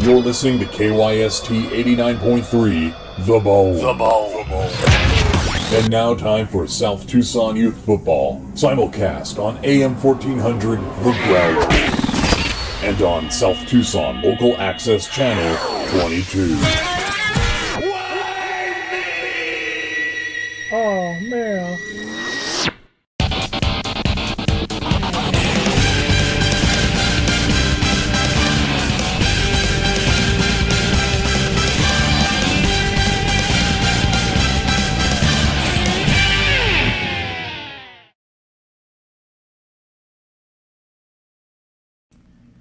You're listening to KYST 89.3, The Bone. The Bone. And now time for South Tucson Youth Football, simulcast on AM 1400, The Ground, and on South Tucson Local Access Channel 22. Oh, man.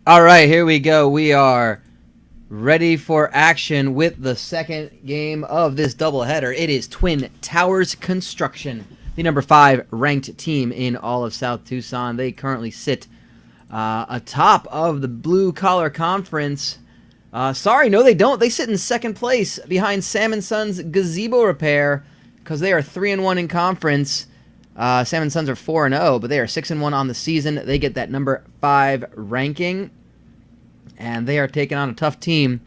All right, here we go. We are ready for action with the second game of this doubleheader. It is Twin Towers Construction, the number 5 ranked team in all of South Tucson. They currently sit atop of the Blue Collar Conference. Sorry, no, they don't. They sit in second place behind Sam & Sons Gazebo Repair because they are 3-1 in conference. Sam & Sons are 4-0, but they are 6-1 on the season. They get that number 5 ranking. And they are taking on a tough team.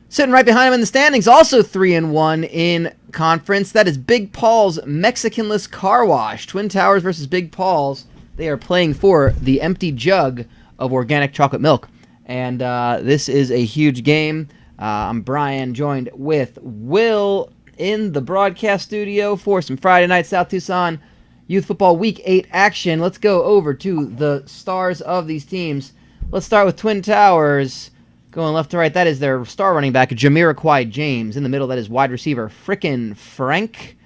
Sitting right behind them in the standings, also 3-1 in conference. That is Big Paul's Mexicanless Car Wash. Twin Towers versus Big Paul's. They are playing for the empty jug of organic chocolate milk. And this is a huge game. I'm Brian, joined with Will in the broadcast studio for some Friday night South Tucson Youth Football Week 8 action. Let's go over to the stars of these teams. Let's start with Twin Towers. Going left to right, that is their star running back, Jamiroquai James. In the middle, that is wide receiver, Frickin' Frank.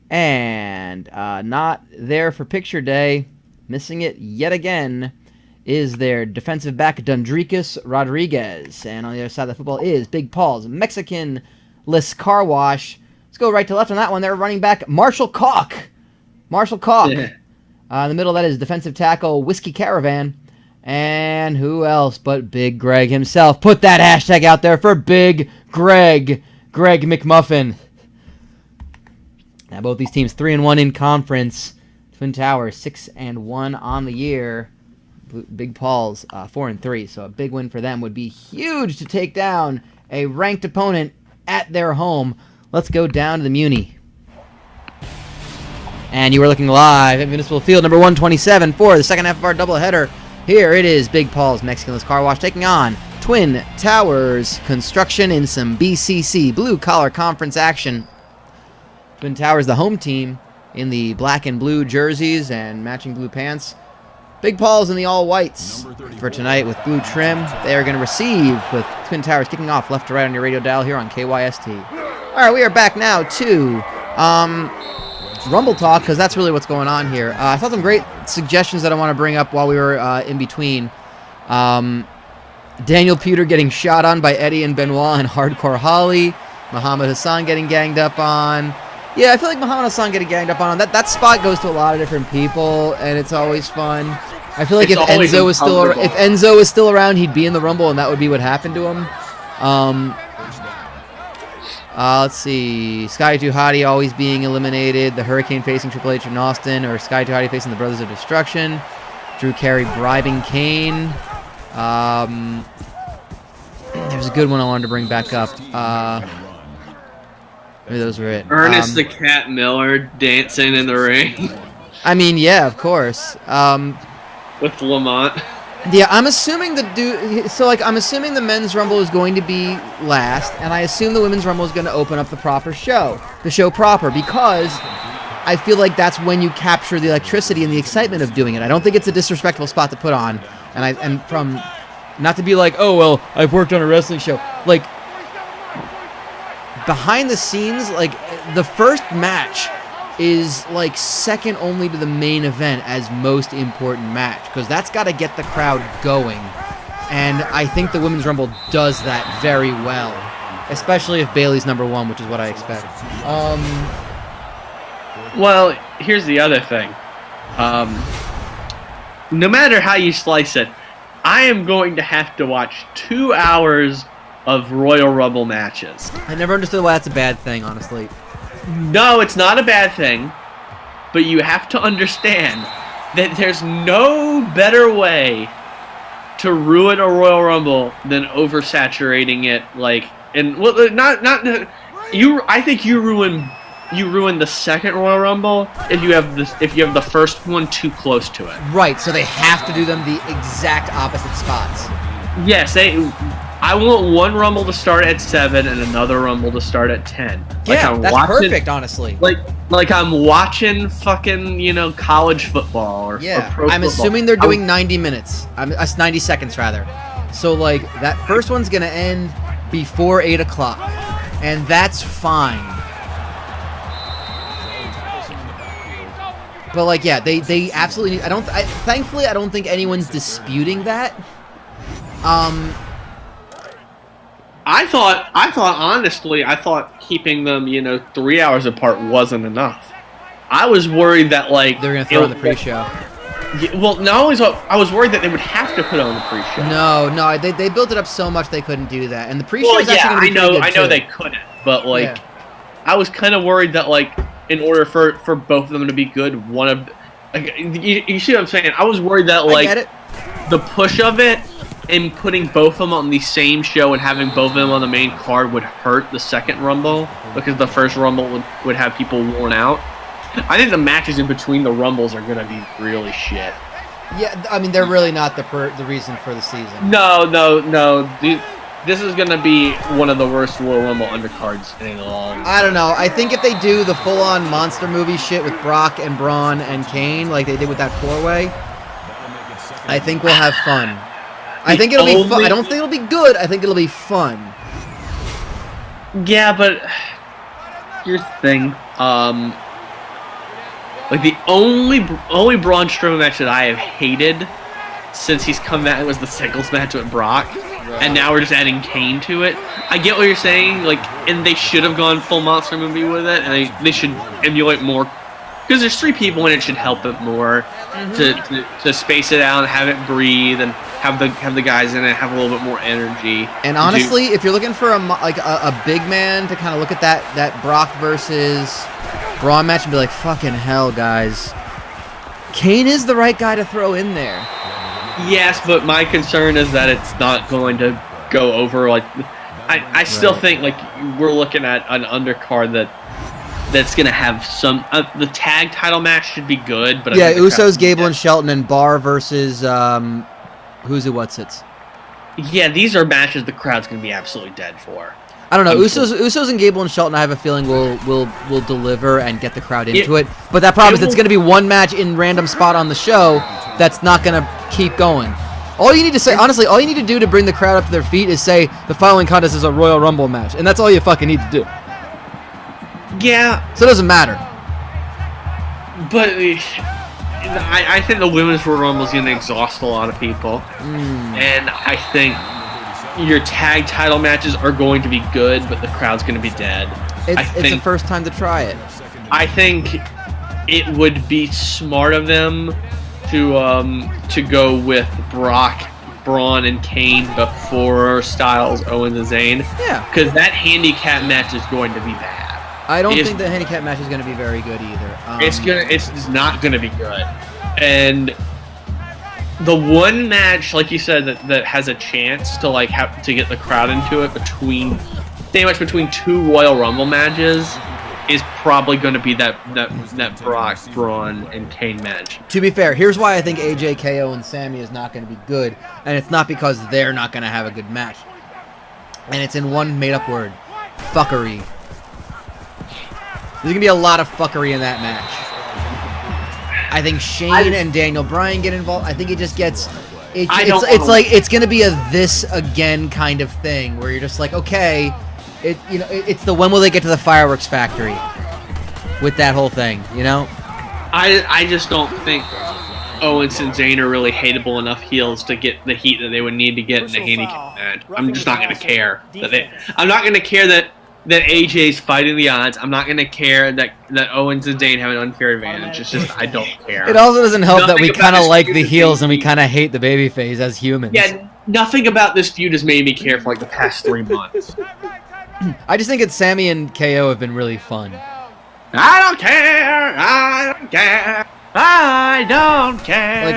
And not there for picture day, missing it yet again, is their defensive back, Dundricus Rodriguez. And on the other side of the football is Big Paul's Mexicanless Car Wash. Let's go right to left on that one. They're running back, Marshall Calk. Yeah. In the middle, that is defensive tackle, Whiskey Caravan. And who else but Big Greg himself? Put that hashtag out there for Big Greg McMuffin. Now both these teams 3-1 in conference. Twin Towers 6-1 on the year. Big Paul's 4-3. So a big win for them would be huge to take down a ranked opponent at their home. Let's go down to the Muni. And you are looking live at Municipal Field number 127 for the second half of our doubleheader. Here it is, Big Paul's Mexicanless Car Wash taking on Twin Towers Construction in some BCC Blue Collar Conference action. Twin Towers, the home team, in the black and blue jerseys and matching blue pants. Big Paul's in the all-whites for tonight with blue trim. They are going to receive with Twin Towers kicking off left to right on your radio dial here on KYST. All right, we are back now to Rumble Talk, because that's really what's going on here. I thought some great suggestions that I want to bring up while we were in between. Daniel Pewter getting shot on by Eddie and Benoit and Hardcore Holly. Muhammad Hassan getting ganged up on. Yeah, I feel like Muhammad Hassan getting ganged up on. That spot goes to a lot of different people, and it's always fun. I feel like if Enzo was still around, he'd be in the Rumble, and that would be what happened to him. Let's see. Sky Tuhati always being eliminated. The Hurricane facing Triple H in Austin, or Sky Tuhati facing the Brothers of Destruction. Drew Carey bribing Kane. There's a good one I wanted to bring back up. Maybe those were it. Ernest the Cat Miller dancing in the ring. I mean, yeah, of course. With Lamont. Yeah, I'm assuming I'm assuming the men's rumble is going to be last, and I assume the women's rumble is going to open up the show proper, because I feel like that's when you capture the electricity and the excitement of doing it. I don't think it's a disrespectful spot to put on, and from not to be like, oh well, I've worked on a wrestling show, like behind the scenes, like the first match is like second only to the main event as most important match, because that's got to get the crowd going, and I think the Women's Rumble does that very well, especially if Bayley's number 1, which is what I expect. Well, here's the other thing. No matter how you slice it, I am going to have to watch 2 hours of Royal Rumble matches. I never understood why that's a bad thing, honestly. No, it's not a bad thing, but you have to understand that there's no better way to ruin a Royal Rumble than oversaturating it I think you ruin the second Royal Rumble if you have the first one too close to it. Right, so they have to do them the exact opposite spots. Yes, I want one Rumble to start at 7 and another Rumble to start at 10. Yeah, that's perfect, honestly. Like I'm watching fucking, college football or pro football. I'm assuming they're doing 90 minutes. 90 seconds, rather. So, that first one's going to end before 8 o'clock. And that's fine. But, they absolutely... thankfully, I don't think anyone's disputing that. I thought keeping them, 3 hours apart wasn't enough. I was worried that they're gonna throw in the pre-show. Well, I was worried that they would have to put on the pre-show. No, they built it up so much they couldn't do that, and the pre-show is actually gonna be pretty good I know too. they couldn't, but I was kind of worried that in order for both of them to be good, one of you see what I'm saying? I was worried that I get it. the push of it and putting both of them on the same show and having both of them on the main card would hurt the second Rumble because the first Rumble would have people worn out. I think the matches in between the Rumbles are going to be really shit. Yeah, I mean, they're really not the reason for the season. No. This is going to be one of the worst Royal Rumble undercards in a long time. I don't know. I think if they do the full-on monster movie shit with Brock and Braun and Kane like they did with that four-way, I think we'll have fun. I think it'll be fun. I don't think it'll be good. I think it'll be fun. Yeah, but here's the thing. The only Braun Strowman match that I have hated since he's come back was the singles match with Brock, and now we're just adding Kane to it. I get what you're saying, and they should have gone full monster movie with it, and they should emulate more, because there's 3 people and it should help it more to space it out and have it breathe and have the guys in it have a little bit more energy. And honestly, if you're looking for a big man to kind of look at that Brock versus Braun match and be like, fucking hell, guys, Kane is the right guy to throw in there. Yes, but my concern is that it's not going to go over. I still think we're looking at an undercard that's going to have some. The tag title match should be good, but Usos, Gable, and Shelton, and Barr versus who's it? What's it? Yeah, these are matches the crowd's going to be absolutely dead for. I don't know. Usos and Gable and Shelton, I have a feeling will deliver and get the crowd into it. But that problem is it's going to be one match in random spot on the show that's not going to keep going. All you need to say, honestly, all you need to do to bring the crowd up to their feet is say the following contest is a Royal Rumble match, and that's all you fucking need to do. Yeah. So it doesn't matter. But I think the women's Royal Rumble is going to exhaust a lot of people, and I think your tag title matches are going to be good, but the crowd's going to be dead. It's the first time to try it. I think it would be smart of them to go with Brock, Braun, and Kane before Styles, Owens, and Zayn. Yeah. Because that handicap match is going to be bad. I don't think the handicap match is going to be very good either. It's not going to be good. And the one match, like you said, that has a chance to have to get the crowd into it between 2 Royal Rumble matches is probably going to be that Brock, Braun, and Kane match. To be fair, here's why I think AJ, KO, and Sammy is not going to be good, and it's not because they're not going to have a good match. And it's in one made-up word: fuckery. There's going to be a lot of fuckery in that match. I think Shane and Daniel Bryan get involved. I think it just gets... It's going to be a this again kind of thing, where you're just like, okay... It's the when will they get to the fireworks factory with that whole thing, I just don't think Owens and Zayn are really hateable enough heels to get the heat that they would need to get in the handicap match. I'm just not going to care I'm not going to care that AJ's fighting the odds. I'm not going to care that Owens and Zayn have an unfair advantage. It's just I don't care. It also doesn't help that we kind of like the heels and we kind of hate the babyface as humans. Yeah, nothing about this feud has made me care for the past 3 months. I just think it's Sammy and KO have been really fun. I don't care. I don't care. Like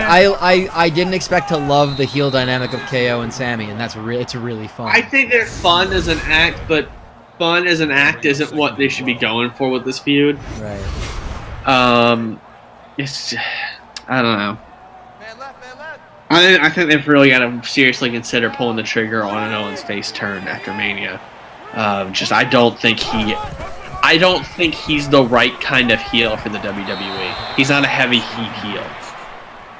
I didn't expect to love the heel dynamic of KO and Sammy, and it's really fun. I think they're fun as an act, but fun as an act isn't what they should be going for with this feud. Right. It's I don't know. I think they've really got to seriously consider pulling the trigger on an Owens face turn after Mania. I don't think he's the right kind of heel for the WWE. He's not a heavy heat heel.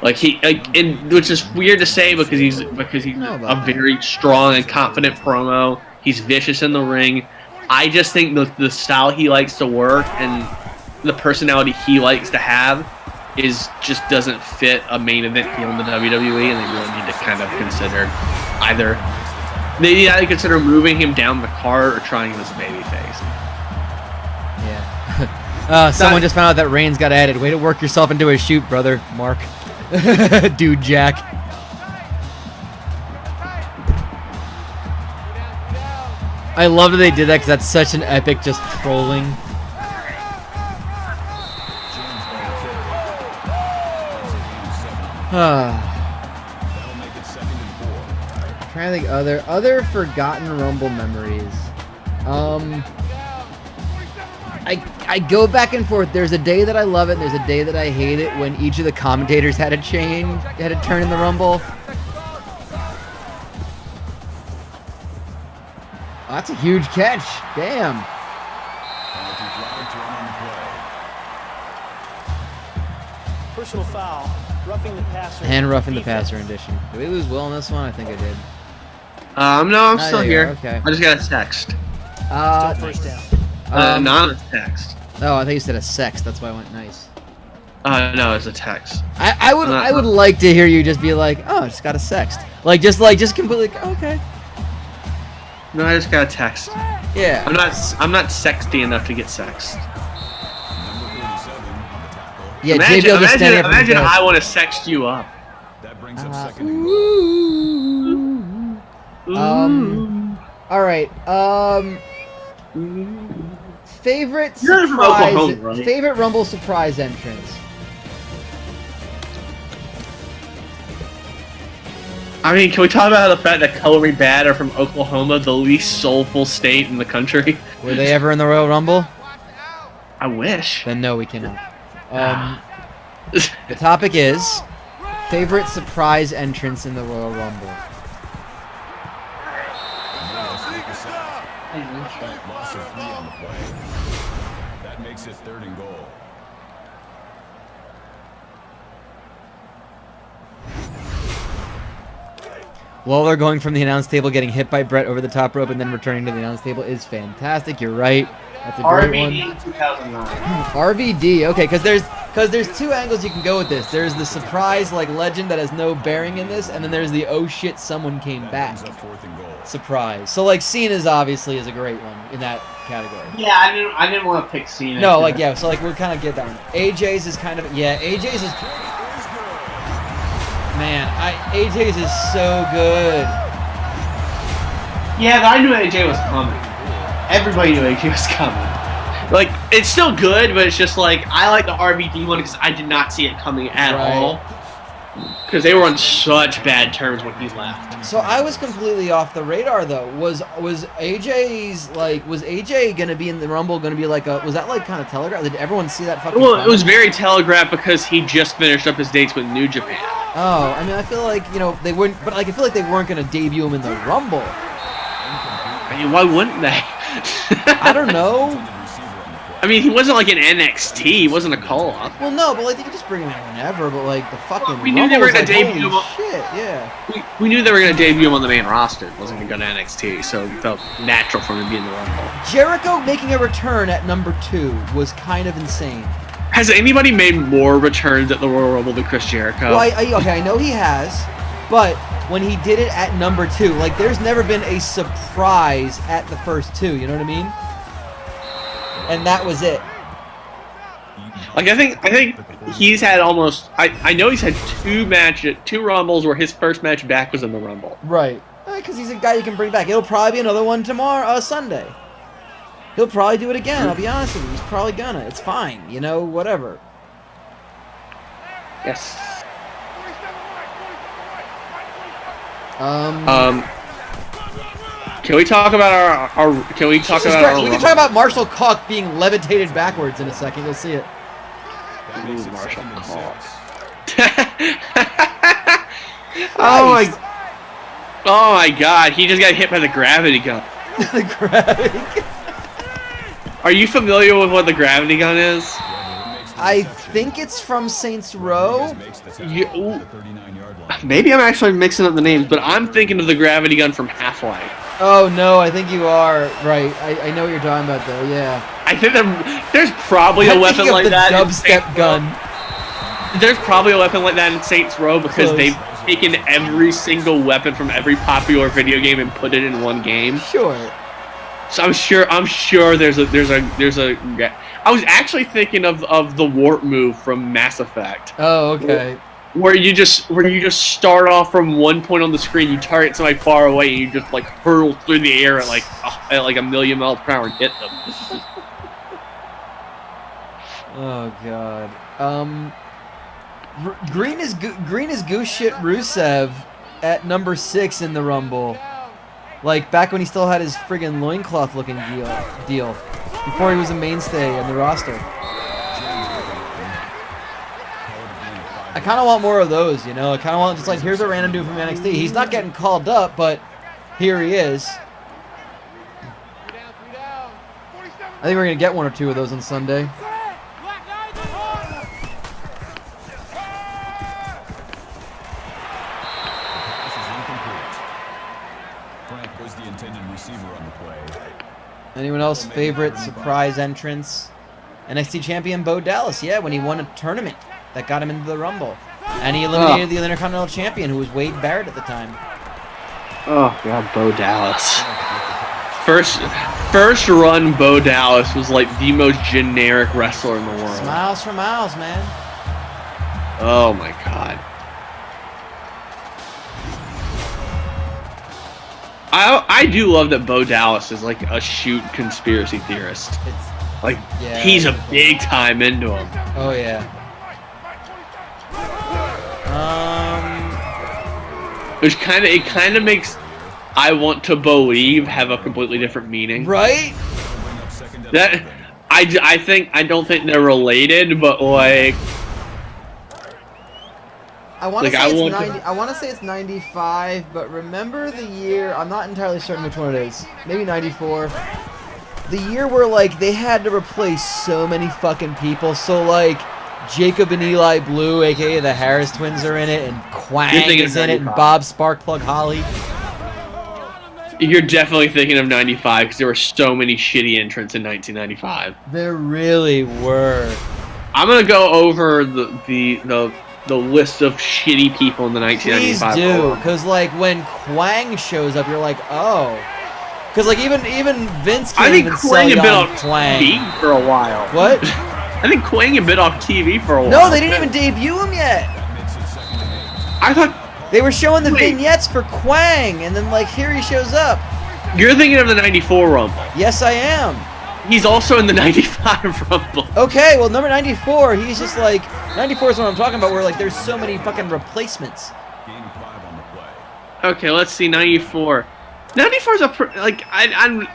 Which is weird to say because he's a very strong and confident promo. He's vicious in the ring. I just think the style he likes to work and the personality he likes to have just doesn't fit a main event heel in the WWE, and they really need to kind of consider consider moving him down the card or trying him as a babyface. Yeah. Someone just found out that Reigns got added. Way to work yourself into a shoot, brother, Mark. Dude, Jack. I love that they did that because that's such an epic just trolling. Trying to think other forgotten Rumble memories. I go back and forth. There's a day that I love it, and there's a day that I hate it when each of the commentators had a turn in the Rumble. Oh, that's a huge catch. Damn. Personal foul. Roughing the passer. And roughing the passer edition. Did we lose Will on this one? I think I did. No, I'm still here. Okay. I just got a text. Still first down. Not a text. Oh, I thought you said a sext. That's why I went nice. No, it's a text. I would like to hear you just be like, oh, I just got a sext. Just completely okay. No, I just got a text. Yeah. I'm not sexty enough to get sexed. Yeah, imagine I want to sext you up. That brings up second and goal. All right. Favorite You're from surprise. Oklahoma, right? Favorite Rumble surprise entrance. I mean, can we talk about the fact that Color Me Bad are from Oklahoma, the least soulful state in the country? Were they ever in the Royal Rumble? I wish. Then no, we cannot. The topic is favorite surprise entrance in the Royal Rumble. Loss of 3 on the play. That makes it 3rd and goal. Lawler going from the announce table, getting hit by Brett over the top rope, and then returning to the announce table is fantastic. You're right. That's a great one. RVD 2009. RVD. Okay, because there's two angles you can go with this. There's the surprise legend that has no bearing in this, and then there's the oh shit someone came back Brings up 4th and goal. surprise. So Cena's obviously is a great one in that category. Yeah, I didn't want to pick Cena. No, so we'll kind of get that one. AJ's is kind of AJ's is. Man, AJ's is so good. Yeah, but I knew AJ was coming. Everybody knew AJ was coming. It's still good, but it's just I like the RVD one because I did not see it coming at all. Because they were on such bad terms when he left. So I was completely off the radar though. Was AJ gonna be in the Rumble? Gonna be was that kind of telegraphed? Did everyone see that fucking? Well, it was very telegraphed because he just finished up his dates with New Japan. Oh, I mean, I feel like they wouldn't, but I feel like they weren't gonna debut him in the Rumble. I mean, why wouldn't they? I don't know. I mean, he wasn't in NXT. He wasn't a call-up. Well, no, but they could just bring him in whenever. But the fucking we knew they were gonna debut holy him. Shit, yeah. We knew they were gonna debut him on the main roster. It wasn't gonna go to NXT, so it felt natural for him to be in the Rumble. Jericho making a return at number 2 was kind of insane. Has anybody made more returns at the Royal Rumble than Chris Jericho? Well, I know he has, but when he did it at number 2, there's never been a surprise at the first 2. You know what I mean? And that was it. I think he's had almost. I know he's had 2 Rumbles where his first match back was in the Rumble. Right. Because he's a guy you can bring back. It'll probably be another one tomorrow, Sunday. He'll probably do it again. I'll be honest with you. He's probably gonna. It's fine. Whatever. Yes. Can we talk about our can we talk Jesus about Christ, our we can talk about Marshall Cock being levitated backwards in a second. You'll see it. That makes it Marshall second and Cock. 6. Oh my god, he just got hit by the gravity gun. The gravity. Are you familiar with what the gravity gun is? I think it's from Saints Row. Maybe I'm actually mixing up the names, but I'm thinking of the gravity gun from Half-Life. Oh no, I think you are right. I know what you're talking about though. Yeah. I think there's probably a I'm weapon thinking of like the that. dubstep gun. There's probably a weapon like that in Saints Row because Close. they've taken every single weapon from every popular video game and put it in one game. Sure. So I'm sure there's a. I was actually thinking of the warp move from Mass Effect. Oh, okay. Where you just start off from one point on the screen, you target somebody far away, and you just like hurl through the air at like a million miles per hour and hit them. Oh god. Green is goose shit Rusev at number 6 in the Rumble. Like back when he still had his friggin' loincloth looking deal. Before he was a mainstay in the roster. I kind of want more of those, you know? I kind of want just like, here's a random dude from NXT. He's not getting called up, but here he is. I think we're going to get one or two of those on Sunday. This is incomplete. Frank was the intended receiver on the play. Anyone else favorite surprise entrance? NXT champion Bo Dallas, yeah, when he won a tournament that got him into the Rumble. And he eliminated the Intercontinental Champion, who was Wade Barrett at the time. Oh god, Bo Dallas. First run Bo Dallas was like the most generic wrestler in the world. Smiles for miles, man. Oh my god. I do love that Bo Dallas is like a shoot conspiracy theorist. Like Yeah. he's a big time into him. Oh yeah. Which kind of makes I want to believe have a completely different meaning. Right? That I don't think they're related, but like I want to Like, say I it's want to- 90. I want to say it's 95, but remember the year? I'm not entirely certain which one it is. Maybe 94. The year where like they had to replace so many fucking people. So like Jacob and Eli Blue, aka the Harris twins, are in it, and Quang You're thinking is in it, and 95. Bob Sparkplug Holly. you're definitely thinking of 95 because there were so many shitty entrants in 1995. There really were. I'm gonna go over the list of shitty people in the Please 1995. do, because like when Quang shows up, you're like, oh, because like even Vince I can't think even Quang sell had you been on on Quang. TV for a while. What? I think Quang had been off TV for a while. No, they didn't even debut him yet. I thought They were showing the Wait. vignettes for Quang, and then like here he shows up. you're thinking of the 94 Rumble. Yes, I am. He's also in the 95 Rumble. Okay, well number 94, he's just like 94 is what I'm talking about. Where like there's so many fucking replacements. Gain of 5 on the play. Okay, let's see 94. 94 is I'm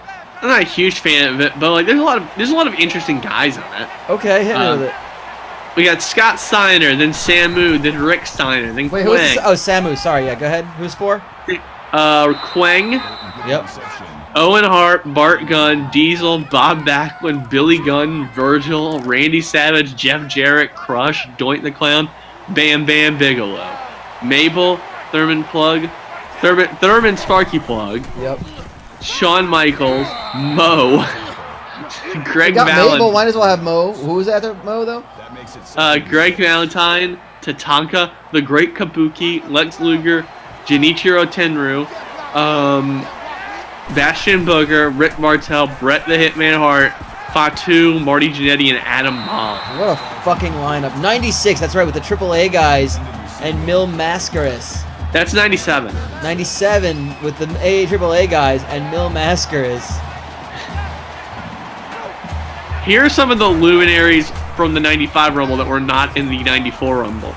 not a huge fan of it, but like there's a lot of interesting guys on it. Okay, hit me with it. We got Scott Steiner, then Samu, then Rick Steiner, then Wait, who's this? Quang. Oh, Samu. Sorry, yeah. Go ahead. Who's for? Quang, Yep. Reception. Owen Hart, Bart Gunn, Diesel, Bob Backlund, Billy Gunn, Virgil, Randy Savage, Jeff Jarrett, Crush, Doink the Clown, Bam Bam Bigelow, Mabel, Thurman Sparky Plug, Yep. Shawn Michaels, Mo, Greg Got Mabel. Valentine, Might as well have Mo. Who was after Mo though? That makes it Greg Valentine, Tatanka, The Great Kabuki, Lex Luger, Junichiro Tenryu, Bastion Booger, Rick Martel, Brett the Hitman Hart, Fatu, Marty Jannetty, and Adam Bomb. What a fucking lineup. 96. That's right, with the AAA guys and Mil Mascaris. That's 97. 97 with the AAA guys and Mil Mascaris. Here are some of the luminaries from the 95 Rumble that were not in the 94 Rumble.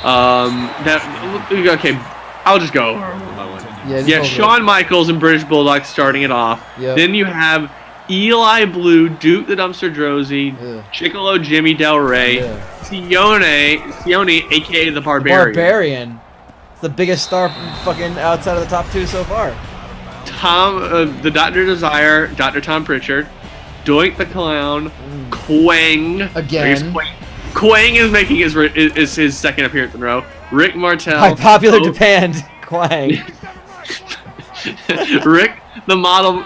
Okay, I'll just go over one by one. Yeah, Yeah, Shawn Michaels and British Bulldog starting it off. Yep. Then you have Eli Blue, Duke the Dumpster Drozy, Chicolo Jimmy Del Rey, Sione, aka the Barbarian. It's the biggest star fucking outside of the top 2 so far. Tom, the Dr. Desire, Dr. Tom Pritchard, Doink the Clown, Quang. Again. Quang is making his second appearance in a row. Rick Martel. By popular demand, Quang. Rick the model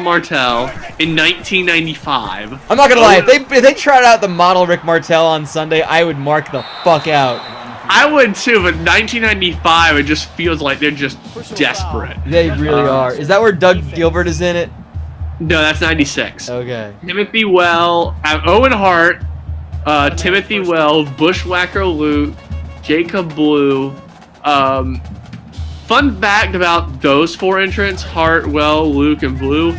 Martel in 1995. I'm not gonna lie, if they tried out the model Rick Martel on Sunday, I would mark the fuck out. I would too, but 1995, it just feels like they're just desperate. They really are. Is that where Doug Gilbert is in it? No, that's 96. Okay. Timothy Well, Owen Hart, Timothy Well, Bushwhacker Luke, Jacob Blue. Fun fact about those 4 entrants, Hart, Well, Luke, and Blue.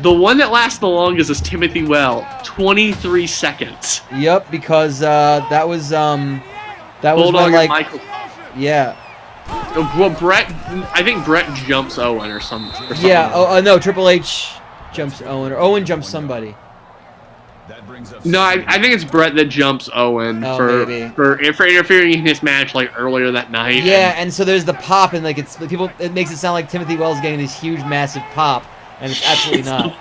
The one that lasts the longest is Timothy Well, 23 seconds. Yep, because that was when, like, Michael. Yeah. Well, I think Brett jumps Owen or something. Yeah. No, Triple H jumps Owen, or Owen jumps somebody. No, I think it's Brett that jumps Owen for interfering in his match like earlier that night. Yeah, and so there's the pop, and like it makes it sound like Timothy Wells getting this huge, massive pop, and it's absolutely not.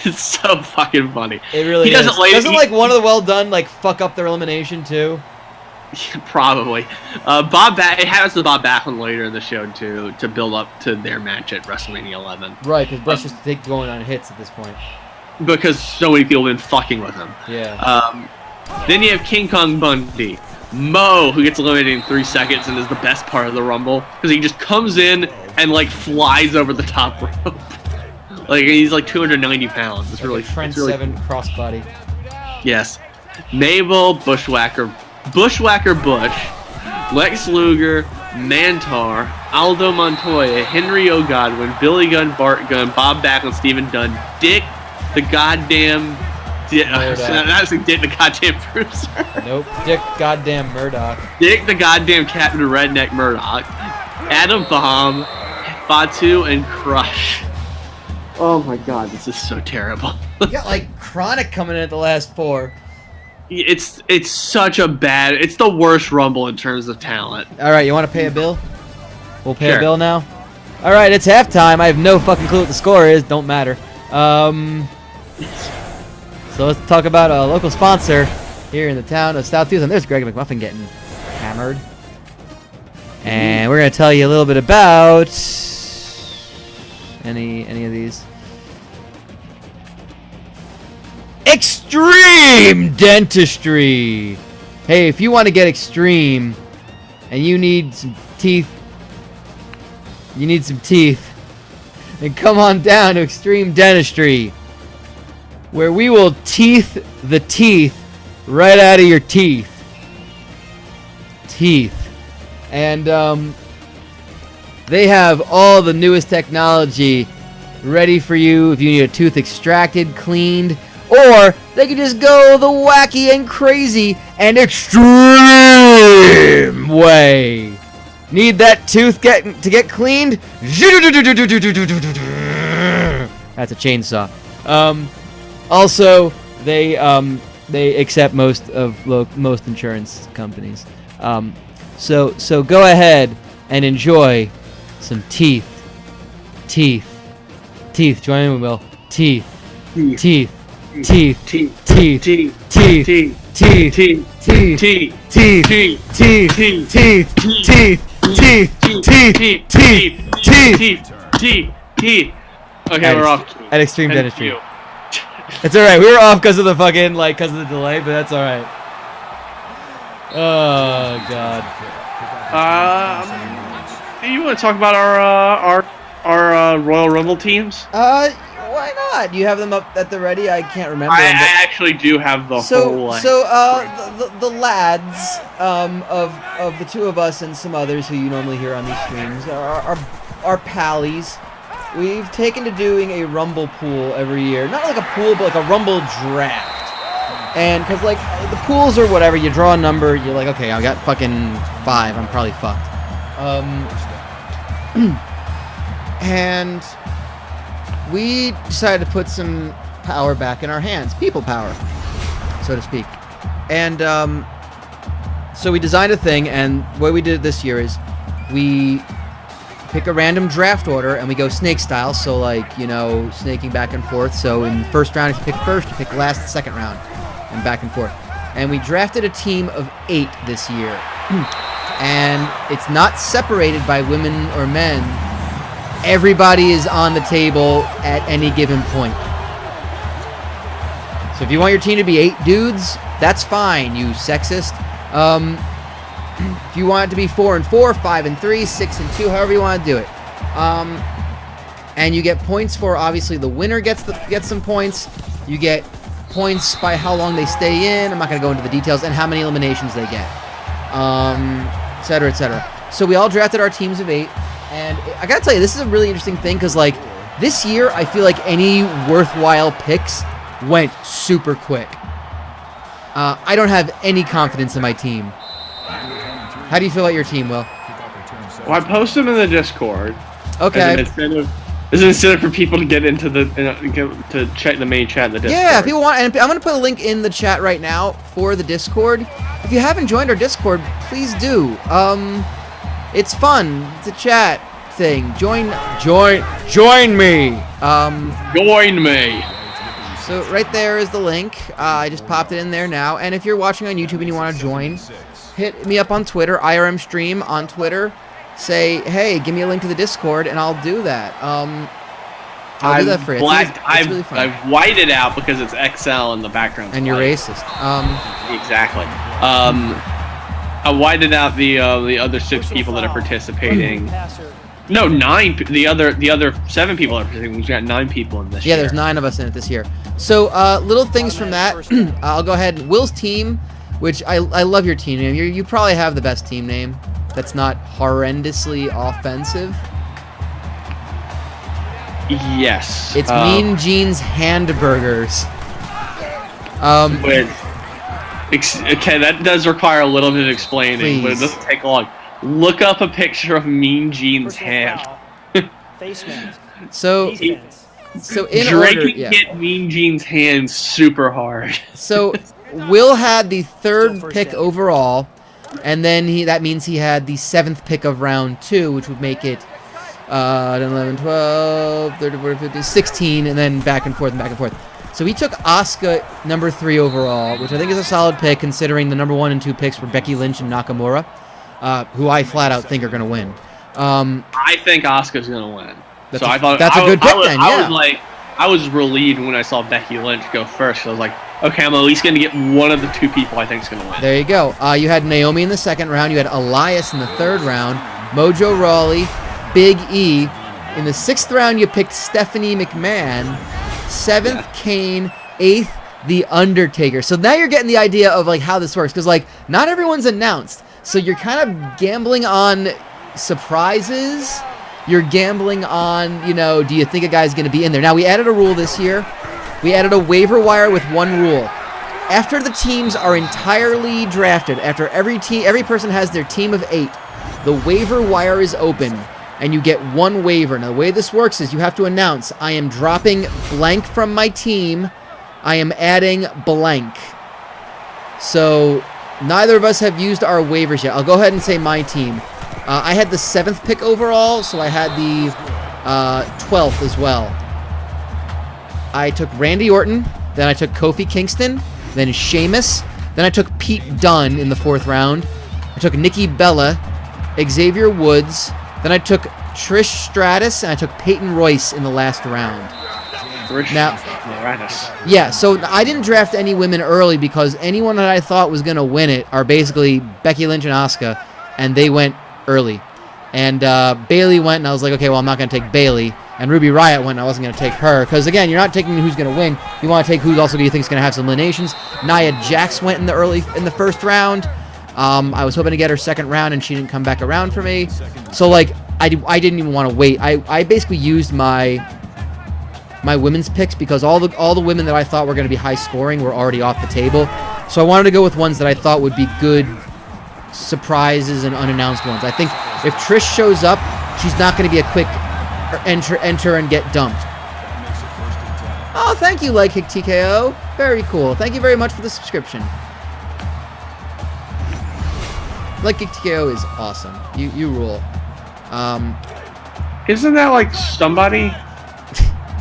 It's so fucking funny. It really is. Doesn't like one of the Well Done like fuck up their elimination too? Probably. It happens to Bob Backlund later in the show too, to build up to their match at WrestleMania 11. Right, because Brett's just going on hits at this point. Because so many people have been fucking with him. Yeah. Then you have King Kong Bundy. Mo, who gets eliminated in 3 seconds and is the best part of the Rumble. Because he just comes in and, like, flies over the top rope. Like, he's, like, 290 pounds. It's really... Trent 7 crossbody. Yes. Mabel, Bush, Lex Luger, Mantar, Aldo Montoya, Henry O. Godwin, Billy Gunn, Bart Gunn, Bob Backlund, Stephen Dunn, Dick the goddamn... Not Dick the goddamn Bruiser. Nope. Dick goddamn Murdoch. Dick the goddamn Captain Redneck Murdoch. Adam Baum, Fatu, and Crush. Oh my god, this is so terrible. You got like Chronic coming in at the last 4. It's such a bad... It's the worst Rumble in terms of talent. Alright, you want to pay a bill? We'll pay Sure. a bill now? Alright, it's halftime. I have no fucking clue what the score is. Don't matter. So let's talk about a local sponsor here in the town of South Tucson. There's Greg McMuffin getting hammered. And we're going to tell you a little bit about any of these. Extreme Dentistry. Hey, if you want to get extreme and you need some teeth, then come on down to Extreme Dentistry, where we will teeth the teeth right out of your teeth. And they have all the newest technology ready for you if you need a tooth extracted, cleaned, or they can just go the wacky and crazy and extreme way. Need that tooth to get cleaned? That's a chainsaw. Also, they accept most insurance companies. So go ahead and enjoy some teeth. Join me, Will. Teeth. Okay, we're off. At Extreme Dentistry. It's alright. We were off because of the delay, but that's alright. Oh God. You want to talk about our Royal Rumble teams? Why not? Do you have them up at the ready? I can't remember. I actually do have the whole. The lads of the two of us and some others who you normally hear on these streams are pallies. We've taken to doing a Rumble pool every year. Not like a pool, but like a Rumble draft. And because like the pools or whatever, you draw a number, you're like, okay, I got fucking 5. I'm probably fucked. And we decided to put some power back in our hands, people power, so to speak. And so we designed a thing, and what we did this year is we pick a random draft order and we go snake style, so like, you know, snaking back and forth. So in the first round, if you pick first, you pick last, the second round, and back and forth. And we drafted a team of 8 this year. And it's not separated by women or men. Everybody is on the table at any given point. So if you want your team to be 8 dudes, that's fine, you sexist. If you want it to be 4 and 4, 5 and 3, 6 and 2, however you want to do it. And you get points for, obviously, the winner gets some points. You get points by how long they stay in. I'm not going to go into the details. And how many eliminations they get. Et cetera, et cetera. So we all drafted our teams of 8. And I got to tell you, this is a really interesting thing because, like, this year, I feel like any worthwhile picks went super quick. I don't have any confidence in my team. How do you feel about your team, Will? Well, I post them in the Discord. Okay. As an incentive for people to get into the to check the main chat in the Discord. Yeah, if people want, and I'm gonna put a link in the chat right now for the Discord. If you haven't joined our Discord, please do. It's fun. It's a chat thing. Join me. Join me. So right there is the link. I just popped it in there now. And if you're watching on YouTube and you want to join, hit me up on Twitter, IRMstream on Twitter. Say, hey, give me a link to the Discord, and I'll do that. I'll do that for you. It's really fun. I've whited it out because it's XL in the background. And you're racist. Exactly. I whited out the other 6 people that are participating. No, 9. The other 7 people are participating. We've got 9 people in this year. Yeah, there's 9 of us in it this year. So little things from that. I'll go ahead. Will's team, which I love your team name. You probably have the best team name. That's not horrendously offensive. Yes. It's Mean Gene's Handburgers. Okay, that does require a little bit of explaining, Please. but it doesn't take long. Look up a picture of Mean Gene's hand. Face mask. So in Drake order, can yeah. hit Mean Gene's hand super hard. So Will had the 3rd pick overall, and then that means he had the 7th pick of round 2, which would make it 11, 12, 13, 14, 15, 16, and then back and forth and back and forth. So he took Asuka number 3 overall, which I think is a solid pick considering the number 1 and 2 picks were Becky Lynch and Nakamura, who I flat out think are going to win. I think Asuka's going to win. That's I thought a good pick then, yeah. I was relieved when I saw Becky Lynch go first. So I was like, okay, I'm at least going to get one of the 2 people I think is going to win. There you go. You had Naomi in the 2nd round. You had Elias in the 3rd round. Mojo Rawley, Big E. In the 6th round, you picked Stephanie McMahon. 7th, Kane. 8th, The Undertaker. So now you're getting the idea of like how this works. Because like not everyone's announced. So you're kind of gambling on surprises. You're gambling on, you know, do you think a guy's going to be in there? Now, we added a rule this year. We added a waiver wire with one rule. After the teams are entirely drafted, after every person has their team of 8, the waiver wire is open, and you get one waiver. Now, the way this works is you have to announce, I am dropping blank from my team. I am adding blank. So, neither of us have used our waivers yet. I'll go ahead and say my team. I had the 7th pick overall, so I had the 12th as well. I took Randy Orton, then I took Kofi Kingston, then Sheamus, then I took Pete Dunne in the 4th round. I took Nikki Bella, Xavier Woods, then I took Trish Stratus, and I took Peyton Royce in the last round. Yeah, so I didn't draft any women early because anyone that I thought was going to win it are basically Becky Lynch and Asuka, and they went early. And Bayley went, and I was like, okay, well, I'm not going to take Bayley. And Ruby Riott went, and I wasn't going to take her. Because, again, you're not taking who's going to win. You want to take who also you think is going to have some eliminations. Nia Jax went in the 1st round. I was hoping to get her 2nd round, and she didn't come back around for me. So, like, I didn't even want to wait. I basically used my my women's picks because all the women that I thought were going to be high scoring were already off the table. So I wanted to go with ones that I thought would be good surprises and unannounced ones. I think if Trish shows up, she's not going to be a quick enter and get dumped. Oh, thank you, Leg Kick TKO. Very cool. Thank you very much for the subscription. Leg Kick TKO is awesome. You rule. Isn't that like somebody?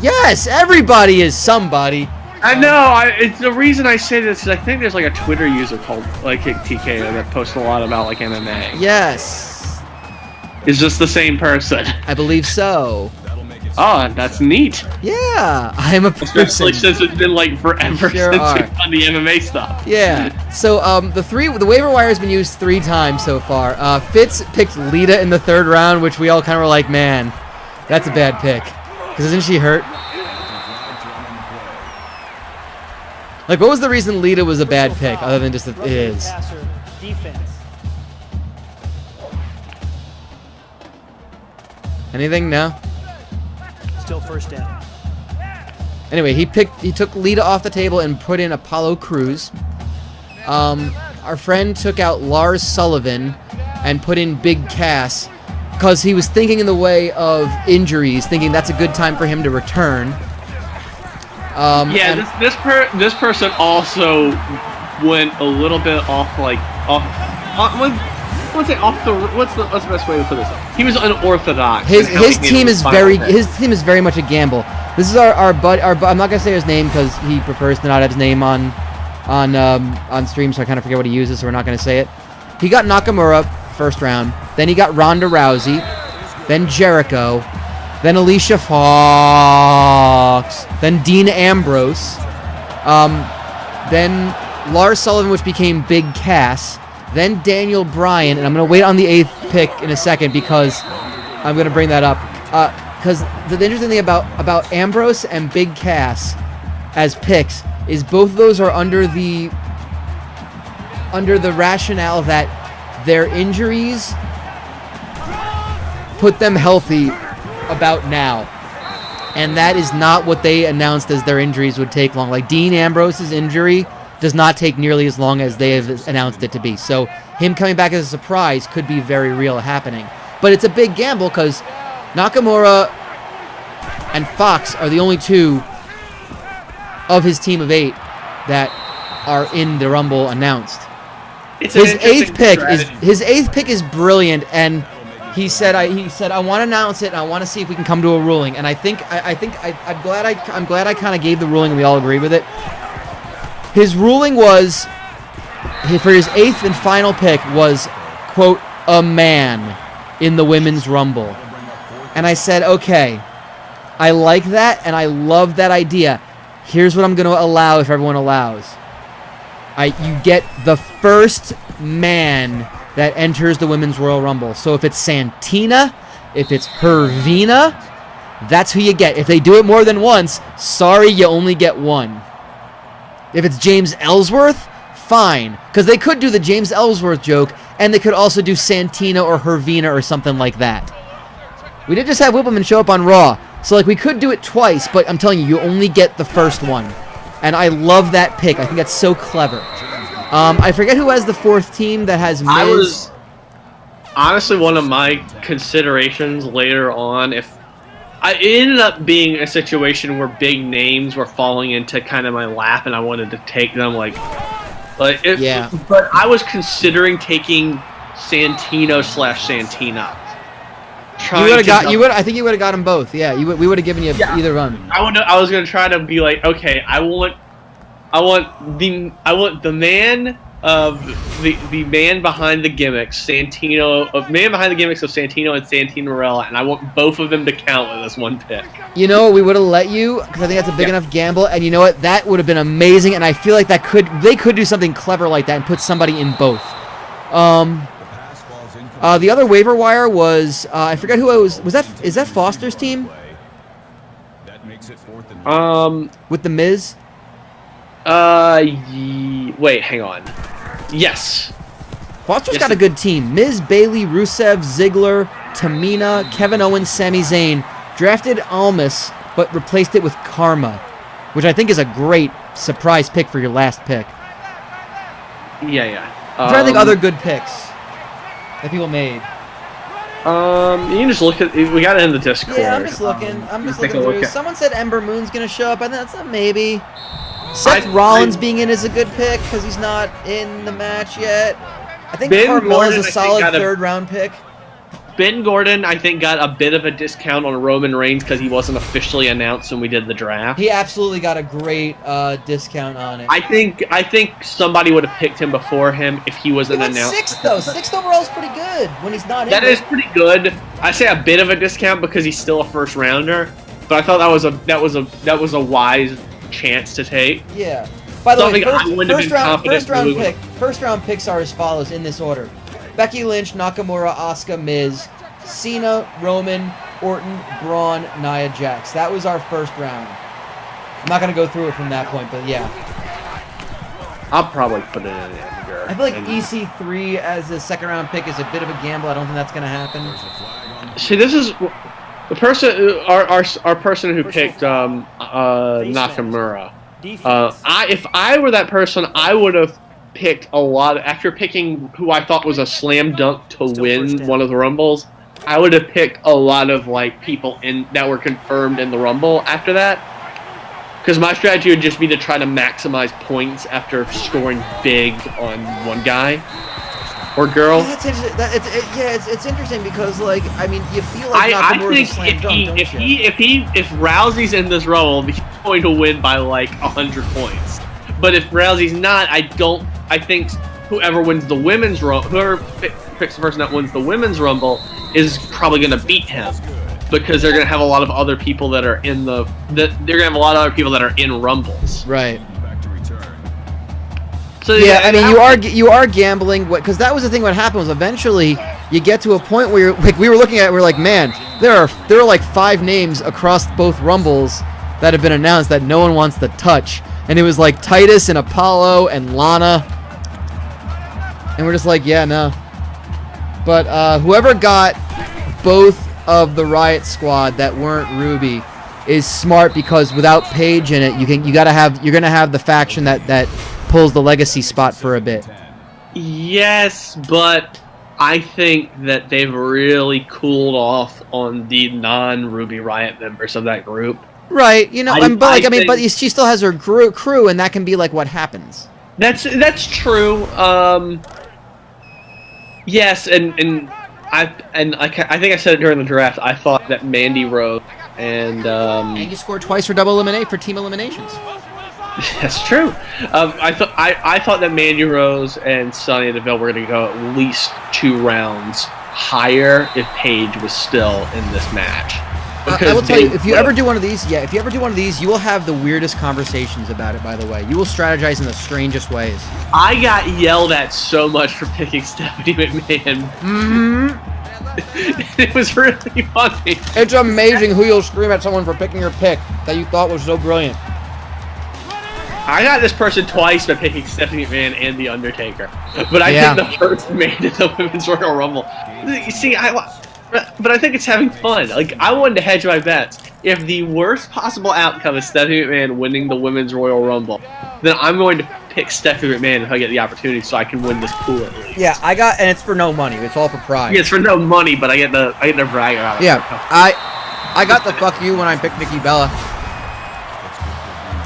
Yes, everybody is somebody. I know. It's the reason I say this is I think there's like a Twitter user called Leg Kick TKO that posts a lot about like MMA. Yes. Is this the same person? I believe so. Oh, that's neat. Yeah, I'm a person. Especially since it's been like forever Sure since are. we've done the MMA stuff. Yeah. So the waiver wire has been used 3 times so far. Fitz picked Lita in the 3rd round, which we all kind of were like, man, that's a bad pick. Because isn't she hurt? Like, what was the reason Lita was a bad pick, other than just that it is? Passer, defense. Anything? No? Still first down. Anyway, he took Lita off the table and put in Apollo Crews. Our friend took out Lars Sullivan and put in Big Cass because he was thinking in the way of injuries, thinking that's a good time for him to return. Yeah, this person also went a little bit off what's the best way to put this? He was unorthodox. His team is very much a gamble. This is our bud. I'm not gonna say his name because he prefers to not have his name on stream, so I kind of forget what he uses, so we're not gonna say it. He got Nakamura 1st round, then he got Ronda Rousey, then Jericho, then Alicia Fox, then Dean Ambrose, then Lars Sullivan, which became Big Cass, then Daniel Bryan, and I'm going to wait on the 8th pick in a second because I'm going to bring that up. Because the interesting thing about Ambrose and Big Cass as picks is both of those are under the rationale that their injuries put them healthy about now. And that is not what they announced as their injuries would take long. Like Dean Ambrose's injury does not take nearly as long as they have announced it to be. So him coming back as a surprise could be very real happening. But it's a big gamble because Nakamura and Fox are the only 2 of his team of 8 that are in the Rumble announced. His 8th pick is brilliant, and he said I want to announce it and I want to see if we can come to a ruling. And I'm glad I kind of gave the ruling and we all agreed with it. His ruling was, for his 8th and final pick was, quote, a man in the Women's Rumble. And I said, okay, I like that and I love that idea. Here's what I'm going to allow if everyone allows. You get the first man that enters the Women's Royal Rumble. So if it's Santina, if it's Hervina, that's who you get. If they do it more than once, sorry, you only get 1. If it's James Ellsworth, fine. Because they could do the James Ellsworth joke, and they could also do Santina or Hervina or something like that. We did just have Whippleman show up on Raw. So, like, we could do it twice, but I'm telling you, you only get the first one. And I love that pick. I think that's so clever. I forget who has the 4th team that has Miz. Honestly, one of my considerations later on, it ended up being a situation where big names were falling into kind of my lap, and I wanted to take them, yeah. But I was considering taking Santino/Santina. I think you would have got them both. Yeah, we would have given you either one. I was gonna try to be like, okay, I want the man of the man behind the gimmicks, man behind the gimmicks of Santino and Santino Marella, and I want both of them to count in this one pick. You know what, we would have let you because I think that's a big enough gamble, and you know what, that would have been amazing, and I feel like they could do something clever like that and put somebody in both. The other waiver wire was I forget who it was. Is that Foster's team? With the Miz. Wait, hang on. Yes. Foster's got a good team. Miz, Bayley, Rusev, Ziggler, Tamina, Kevin Owens, Sami Zayn. Drafted Almas but replaced it with Karma, which I think is a great surprise pick for your last pick. Yeah. I'm trying to think other good picks that people made. You can just look at. We got it in the Discord. Yeah, I'm just looking. I'm just looking through. Someone said Ember Moon's gonna show up. I think that's a maybe. Seth Rollins being in is a good pick because he's not in the match yet. I think Carmella's a solid third-round pick. Ben Gordon, I think, got a bit of a discount on Roman Reigns because he wasn't officially announced when we did the draft. He absolutely got a great discount on it. I think somebody would have picked him before him if he wasn't announced. Sixth though. Sixth overall is pretty good when he's not in. That is pretty good. I say a bit of a discount because he's still a first rounder, but I thought that was a wise chance to take. Yeah. By the way, first round picks are as follows in this order: Becky Lynch, Nakamura, Asuka, Miz, Cena, Roman, Orton, Braun, Nia Jax. That was our first round. I'm not gonna go through it from that point, but yeah. I'll probably put it in there. I feel like EC3 as a second round pick is a bit of a gamble. I don't think that's gonna happen. See, this is the person, our person who picked Nakamura. If I were that person, I would have picked a lot. After picking who I thought was a slam dunk to win one of the Rumbles, I would have picked a lot of people that were confirmed in the Rumble after that. Because my strategy would just be to try to maximize points after scoring big on one guy or girl. Yeah, it's interesting because you feel like Nakamura's a slam dunk, if Rousey's in this role, he's going to win by 100 points. But if Rousey's not, I think whoever wins the women's rumble, whoever picks the person that wins the women's rumble, is probably going to beat him because they're going to have a lot of other people that are in rumbles. Right. So yeah, you are gambling because that was the thing. What happened was eventually you get to a point where we were looking at it, we're like, man, there are 5 names across both rumbles that have been announced that no one wants to touch, and it was Titus and Apollo and Lana, and we're just like, yeah, no. But whoever got both of the Riot Squad that weren't Ruby is smart because without Paige in it, you're gonna have the faction that pulls the legacy spot for a bit. Yes, but I think that they've really cooled off on the non-Ruby Riot members of that group. Right, but she still has her crew, and that can be what happens. That's true. Yes, and I think I said it during the draft. I thought that Mandy Rose and you scored twice for for team eliminations. That's true. I thought that Mandy Rose and Sonya Deville were going to go at least 2 rounds higher if Paige was still in this match. I will tell you, if you ever do one of these, you will have the weirdest conversations about it. By the way, you will strategize in the strangest ways. I got yelled at so much for picking Stephanie McMahon. Mm-hmm. It was really funny. It's amazing who you'll scream at someone for picking your pick that you thought was so brilliant. I got this person twice by picking Stephanie McMahon and The Undertaker. But I think the first man in the Women's Royal Rumble. You see, but I think it's having fun. I wanted to hedge my bets. If the worst possible outcome is Stephanie McMahon winning the Women's Royal Rumble, then I'm going to pick Stephanie McMahon if I get the opportunity so I can win this pool at least. Yeah, and it's for no money. It's all for pride. Yeah, it's for no money, but I get to brag about it. Yeah, I got the fuck you when I picked Nikki Bella.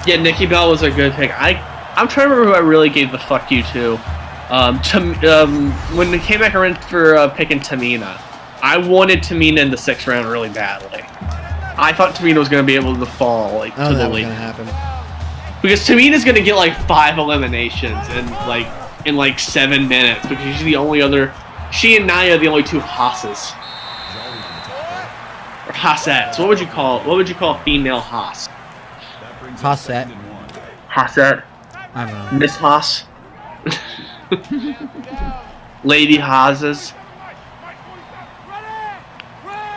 Yeah, Nikki Bella was a good pick. I'm trying to remember who I really gave the fuck you to. When they came back around for picking Tamina, I wanted Tamina in the 6th round really badly. I thought Tamina was going to be able to fall to the lead. Because Tamina's going to get 5 eliminations in 7 minutes because she's the only other. She and Nia are the only 2 Hosses. Or Hossettes. What would you call a female Hoss? Hossette. Hossette. I don't know. Miss Hoss. Lady Hosses.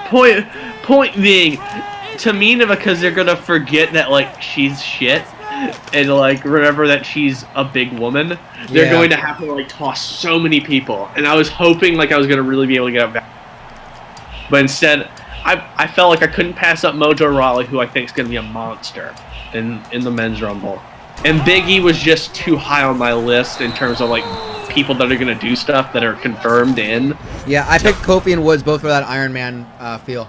Point being, Tamina, because they're gonna forget that she's shit and remember that she's a big woman. They're going to have to toss so many people, and I was hoping I was gonna really be able to get up back. But instead, I felt like I couldn't pass up Mojo Rawley, who I think is going to be a monster in the men's rumble. And Big E was just too high on my list in terms of like people that are going to do stuff that are confirmed in. Yeah, I picked Kofi and Woods both for that Iron Man feel.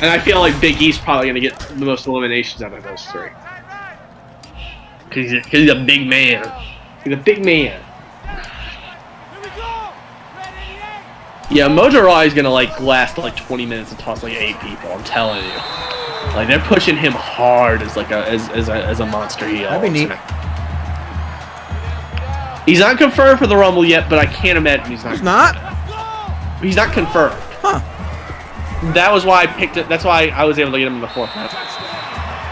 And I feel like Big E's probably going to get the most eliminations out of those three. Because he's a big man. He's a big man. Yeah, Mojo Rawley's going to like last like 20 minutes and toss like 8 people, I'm telling you. Like they're pushing him hard as like as a monster heel. That'd be neat. He's not confirmed for the Rumble yet, but I can't imagine he's not. He's not? He's not confirmed. Huh. That was why I picked it. That's why I was able to get him in the 4th match.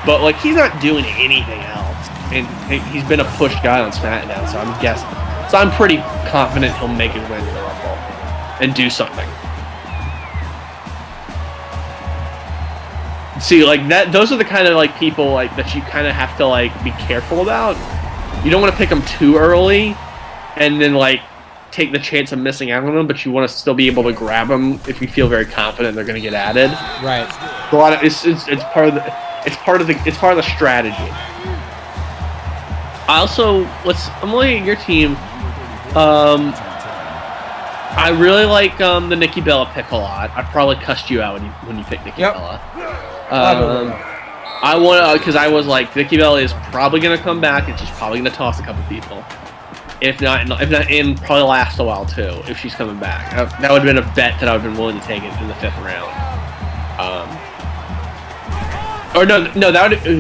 But like he's not doing anything else, and he's been a pushed guy on SmackDown, so I'm guessing. So I'm pretty confident he'll make his way to the Rumble and do something. See, like that. Those are the kind of like people like that you kind of have to like be careful about. You don't want to pick them too early, and then like take the chance of missing out on them. But you want to still be able to grab them if you feel very confident they're going to get added. Right. A lot of it's part of the strategy. I also I'm looking at your team. I really like the Nikki Bella pick a lot. I probably cussed you out when you picked Nikki Bella. I want to, because I was like, Nikki Bella is probably going to come back and she's probably going to toss a couple people. If not, and probably last a while too, if she's coming back. That would have been a bet that I would have been willing to take it in the 5th round.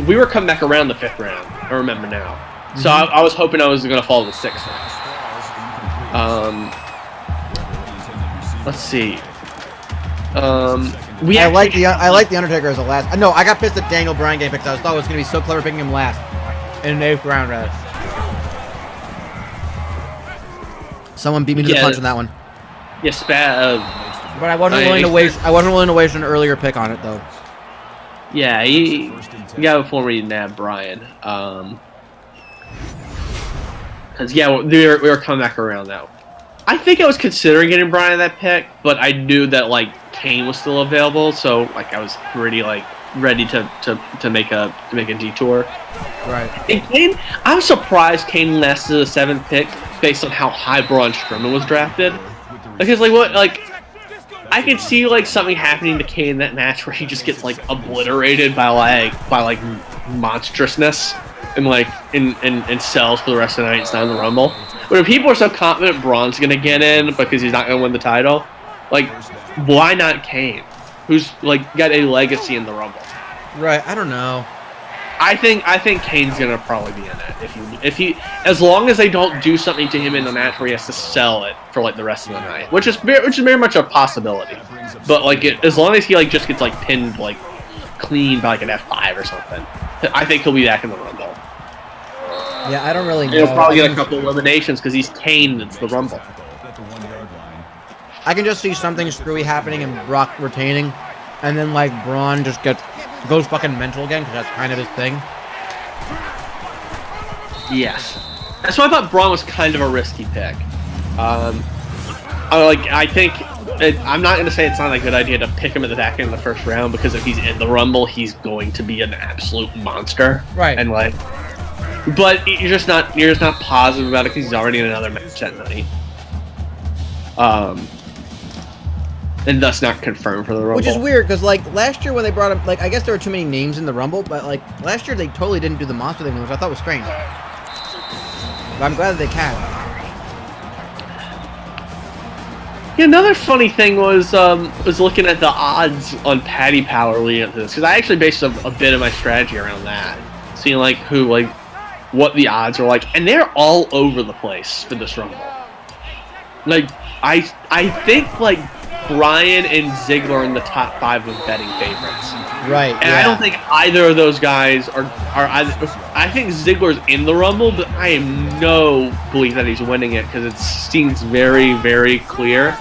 We were coming back around the 5th round. I remember now. So I was hoping I was going to fall to the 6th round. Let's see. I like the Undertaker as a last. No, I got pissed at Daniel Bryan getting picked. I thought it was going to be so clever picking him last in the 8th round. Someone beat me to the punch on that one. Yes, but I wasn't willing to waste. I wasn't willing to waste an earlier pick on it though. Yeah, you got before we nabbed Bryan. Because we were coming back around now. I think I was considering getting Bryan that pick, but I knew that like Kane was still available, so like I was pretty like ready to make a detour. Right. And Kane, I was surprised Kane lasted the 7th pick based on how high Braun Strowman was drafted. Because I could see like something happening to Kane in that match where he just gets like obliterated by monstrousness and sells for the rest of the night. It's not in the Rumble. But if people are so confident Braun's gonna get in because he's not gonna win the title, like why not Kane, who's like got a legacy in the Rumble? Right. I don't know. I think Kane's gonna probably be in it if he as long as they don't do something to him in the match where he has to sell it for like the rest of the night, which is very much a possibility. But like as long as he like just gets like pinned like clean by like an F5 or something, I think he'll be back in the Rumble. Yeah, I don't really know. He'll probably get a couple eliminations because he's Kane. It's the Rumble. I can just see something screwy happening and Brock retaining, and then like Braun just goes fucking mental again because that's kind of his thing. Yes, that's why I thought Braun was kind of a risky pick. I'm not going to say it's not a good idea to pick him at the back end of the 1st round because if he's in the Rumble, he's going to be an absolute monster. Right. And like, but you're just not positive about it because he's already in another match that night. And thus not confirmed for the Rumble. Which is weird because like last year when they brought him, like I guess there were too many names in the Rumble, but like last year they totally didn't do the monster thing, which I thought was strange. But I'm glad that they can. Yeah, another funny thing was looking at the odds on Paddy Power leading up to this because I actually based a bit of my strategy around that, seeing like what the odds are like, and they're all over the place for this Rumble. Like I think like Bryan and Ziggler are in the top 5 of betting favorites. Right. And I don't think either of those guys are either. I think Ziggler's in the Rumble, but I have no belief that he's winning it because it seems very, very clear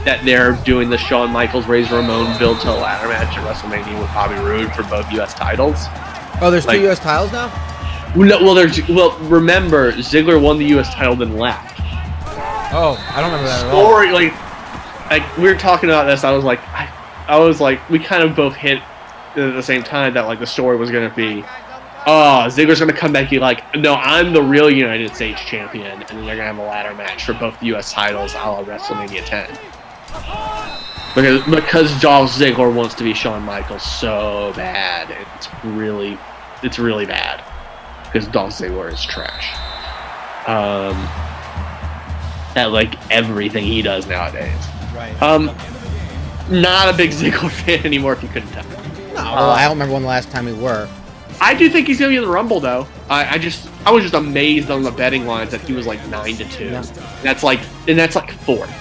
that they're doing the Shawn Michaels, Razor Ramon build to a ladder match at WrestleMania with Bobby Roode for both U.S. titles. Oh, there's 2 U.S. titles now? Well, remember, Ziggler won the U.S. title then left. Oh, I don't remember that at all. Like we were talking about this, I was like, I was like, we kind of both hit at the same time that like the story was going to be, oh, Ziggler's going to come back and be like, no, I'm the real United States champion, and then they're going to have a ladder match for both the U.S. titles a la WrestleMania 10. Because Dolph Ziggler wants to be Shawn Michaels so bad. It's really bad. Because Dolph Ziggler is trash. At like everything he does nowadays. Right. Not a big Ziggler fan anymore, if you couldn't tell. No, well, I don't remember when the last time we were. I do think he's gonna be in the Rumble though. I was just amazed on the betting lines that he was like 9-2. Yeah. That's like fourth.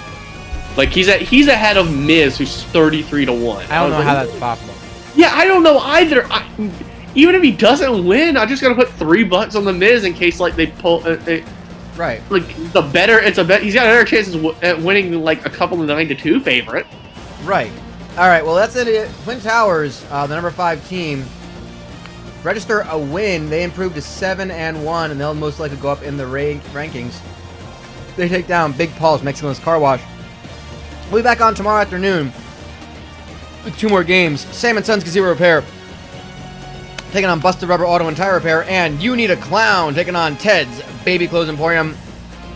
Like he's ahead of Miz, who's 33-1. I don't know how that's possible. Yeah, I don't know either. Even if he doesn't win, I'm just gonna put $3 on the Miz in case like they pull. Right. Like he's got better chances at winning like a couple of 9-2 favorite. Right. All right. Well, that's it. Twin Towers, the number 5 team, register a win. They improved to 7-1, and they'll most likely go up in the rankings. They take down Big Paul's Mexican's Car Wash. We'll be back on tomorrow afternoon with 2 more games. Sam & Sons Gazebo Repair taking on Busted Rubber Auto and Tire Repair, and You Need a Clown taking on Ted's Baby Clothes Emporium.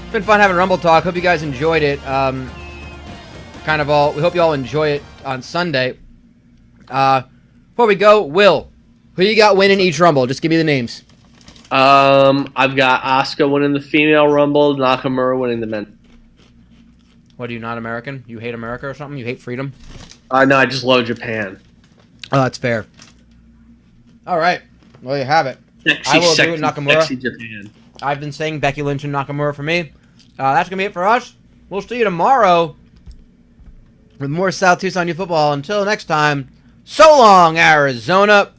It's been fun having Rumble Talk. Hope you guys enjoyed it. We hope you all enjoy it on Sunday. Before we go, Will, who you got winning each Rumble? Just give me the names. I've got Asuka winning the female Rumble, Nakamura winning the men. What, are you not American? You hate America or something? You hate freedom? No, I just love Japan. Oh, that's fair. All right. Well, you have it. Sexy, I will agree with Nakamura. Sexy Japan. I've been saying Becky Lynch and Nakamura for me. That's going to be it for us. We'll see you tomorrow with more South Tucson Youth Football. Until next time, so long, Arizona.